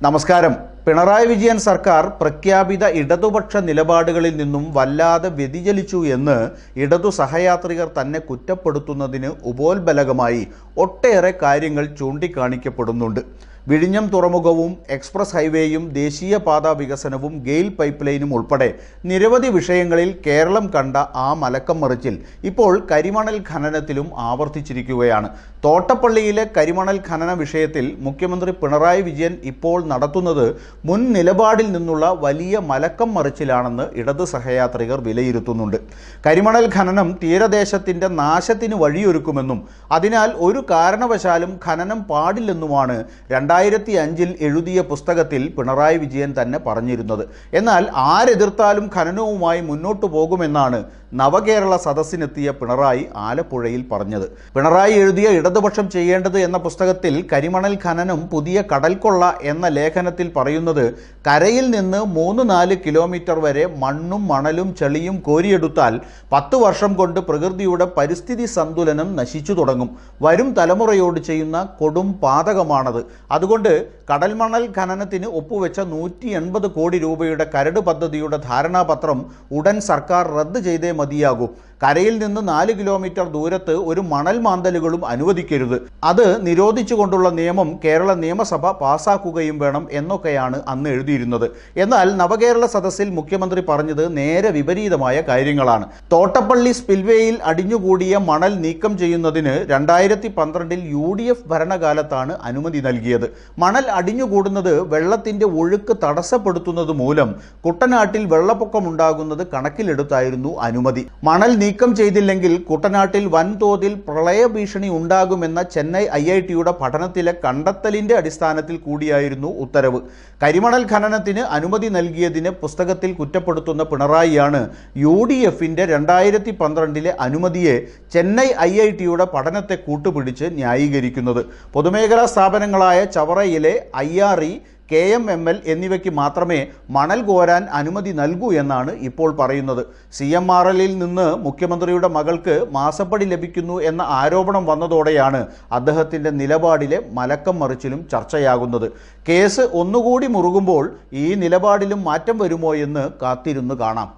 നമസ്കാരം. പിണറായി വിജയൻ സർക്കാർ പ്രഖ്യാപിത ഇടതുപക്ഷ നിലപാടുകളിൽ നിന്നും വല്ലാതെ വ്യതിചലിച്ചു എന്ന് ഇടതു സഹയാത്രികർ തന്നെ കുറ്റപ്പെടുത്തുന്നതിന് ഉപോത്ബലകമായി ഒട്ടേറെ കാര്യങ്ങൾ ചൂണ്ടിക്കാണിക്കപ്പെടുന്നുണ്ട്. വിഴിഞ്ഞം തുറമുഖവും എക്സ്പ്രസ് ഹൈവേയും ദേശീയപാത വികസനവും ഗെയിൽ പൈപ്പ് ലൈനും ഉൾപ്പെടെ നിരവധി വിഷയങ്ങളിൽ കേരളം കണ്ട ആ മലക്കം മറിച്ചിൽ ഇപ്പോൾ കരിമണൽ ഖനനത്തിലും ആവർത്തിച്ചിരിക്കുകയാണ്. തോട്ടപ്പള്ളിയിലെ കരിമണൽ ഖനന വിഷയത്തിൽ മുഖ്യമന്ത്രി പിണറായി വിജയൻ ഇപ്പോൾ നടത്തുന്നത് മുൻ നിലപാടിൽ നിന്നുള്ള വലിയ മലക്കം മറിച്ചിലാണെന്ന് ഇടത് സഹയാത്രികർ വിലയിരുത്തുന്നുണ്ട്. കരിമണൽ ഖനനം തീരദേശത്തിൻ്റെ നാശത്തിന് വഴിയൊരുക്കുമെന്നും അതിനാൽ ഒരു കാരണവശാലും ഖനനം പാടില്ലെന്നുമാണ് 2005 എഴുതിയ പുസ്തകത്തിൽ പിണറായി വിജയൻ തന്നെ പറഞ്ഞിരുന്നത്. എന്നാൽ ആരെതിർത്താലും ഖനനവുമായി മുന്നോട്ടു പോകുമെന്നാണ് നവകേരള സദസ്സിനെത്തിയ പിണറായി ആലപ്പുഴയിൽ പറഞ്ഞത്. പിണറായി എഴുതിയ ഇടതുപക്ഷം ചെയ്യേണ്ടത് എന്ന പുസ്തകത്തിൽ കരിമണൽ ഖനനം പുതിയ കടൽക്കൊള്ള എന്ന ലേഖനത്തിൽ പറയുന്നത് കരയിൽ നിന്ന് 3-4 കിലോമീറ്റർ വരെ മണ്ണും മണലും ചെളിയും കോരിയെടുത്താൽ 10 വർഷം കൊണ്ട് പ്രകൃതിയുടെ പരിസ്ഥിതി സന്തുലനം നശിച്ചു തുടങ്ങും. വരും തലമുറയോട് ചെയ്യുന്ന കൊടും പാതകമാണത്. അതുകൊണ്ട് കടൽമണൽ ഖനനത്തിന് ഒപ്പുവെച്ച 180 കോടി രൂപയുടെ കരട് പദ്ധതിയുടെ ധാരണാപത്രം ഉടൻ സർക്കാർ റദ്ദ് ചെയ്തേ മതിയാകൂ. കരയിൽ നിന്ന് 4 കിലോമീറ്റർ ദൂരത്ത് ഒരു മണൽ മാന്തലുകളും അനുവദിക്കരുത്. അത് നിരോധിച്ചുകൊണ്ടുള്ള നിയമം കേരള നിയമസഭ പാസാക്കുകയും വേണം എന്നൊക്കെയാണ് അന്ന് എഴുതിയിരുന്നത്. എന്നാൽ നവകേരള സദസ്സിൽ മുഖ്യമന്ത്രി പറഞ്ഞത് നേരെ വിപരീതമായ കാര്യങ്ങളാണ്. തോട്ടപ്പള്ളി സ്പിൽവേയിൽ അടിഞ്ഞുകൂടിയ മണൽ നീക്കം ചെയ്യുന്നതിന് 2012 UDF ഭരണകാലത്താണ് അനുമതി നൽകിയത്. മണൽ അടിഞ്ഞുകൂടുന്നത് വെള്ളത്തിൻ്റെ ഒഴുക്ക് തടസ്സപ്പെടുത്തുന്നത് മൂലം കുട്ടനാട്ടിൽ വെള്ളപ്പൊക്കമുണ്ടാകുന്നത് കണക്കിലെടുത്തായിരുന്നു അനുമതി. മണൽ നീക്കം ചെയ്തില്ലെങ്കിൽ കുട്ടനാട്ടിൽ വൻതോതിൽ പ്രളയഭീഷണി ഉണ്ടാകുമെന്ന ചെന്നൈ IITയുടെ പഠനത്തിലെ കണ്ടെത്തലിൻ്റെ അടിസ്ഥാനത്തിൽ കൂടിയായിരുന്നു ഉത്തരവ്. കരിമണൽ ഖനനത്തിന് അനുമതി നൽകിയതിന് പുസ്തകത്തിൽ കുറ്റപ്പെടുത്തുന്ന പിണറായിയാണ് UDFൻ്റെ 2012 അനുമതിയെ ചെന്നൈ IITയുടെ പഠനത്തെ കൂട്ടുപിടിച്ച് ന്യായീകരിക്കുന്നത്. പൊതുമേഖലാ സ്ഥാപനങ്ങളായ ചവറയിലെ IRE, KMML എന്നിവയ്ക്ക് മാത്രമേ മണൽ കോരാൻ അനുമതി നൽകൂ എന്നാണ് ഇപ്പോൾ പറയുന്നത്. CMRLൽ നിന്ന് മുഖ്യമന്ത്രിയുടെ മകൾക്ക് മാസപ്പടി ലഭിക്കുന്നു എന്ന ആരോപണം വന്നതോടെയാണ് അദ്ദേഹത്തിൻ്റെ നിലപാടിലെ മലക്കം മറിച്ചിലും ചർച്ചയാകുന്നത്. കേസ് ഒന്നുകൂടി മുറുകുമ്പോൾ ഈ നിലപാടിലും മാറ്റം വരുമോ എന്ന് കാത്തിരുന്ന് കാണാം.